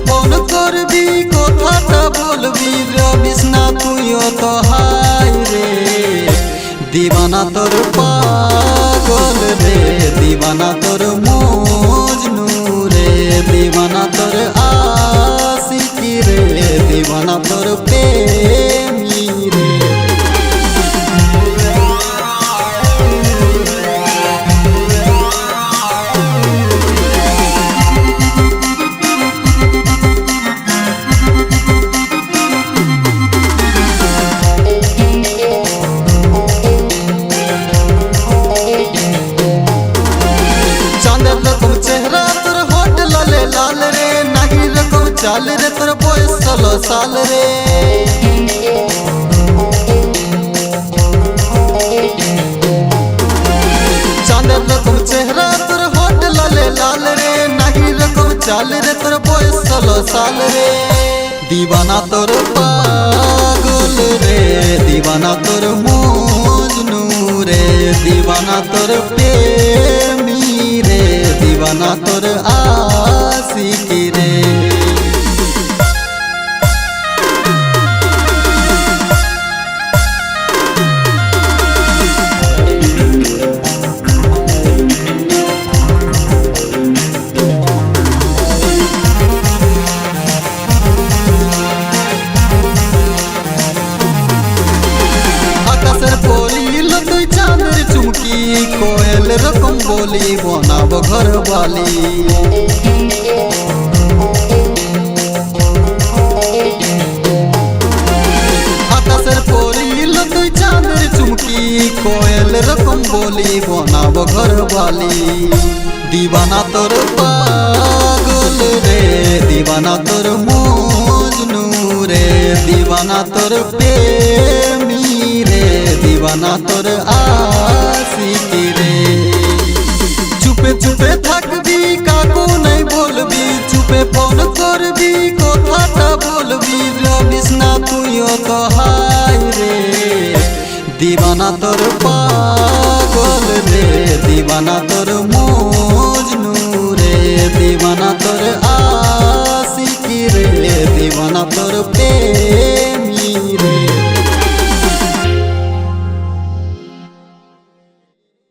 Phone করবি কথাটা বলবি রবিস না তুইও তো হাই রে দিবানা তোর পাগল রে দিবানা তোর মজনু রে দিবানা তোর আশিকি রে দিবানা তোর প্রেমী রে। चेहरा तोर होट लाले लाल रे नहीं रकम चाल रे तोर बयस 16 साल रे चांदर रकम चेहरा तोर होट लाले लाल रे नहीं रकम चाल रे तोर बयस 16 साल रे दीवाना तोर पागल रे दीवाना तोर मजनू रे दीवाना तोर प्रेमी रे दीवाना तोर आशिकी रे। আকাশের পরিল তুই চাঁদের চুমকি কোয়েল রকম বলি বনাব ঘর বালি আকাশের পরিল তুই চাঁদের চুমকি কোয়েল রকম বলি বনাব ঘর বালি দিবানা তোর পাগল রে দিবানা তোর মজনু রে দিবানা তোর প্রেমী রে দিবানা তোর আশিকি রে। চুপে চুপে থাকবি কাকু নাই বলবি চুপে ফোন করবি কথাটা বলবি রবিস না তুইও তো হাই রে দিবানা তোর পাগল রে দিবানা তোর মজনু রে দিবানা তোর আশিকি রে দিবানা তোর প্রেম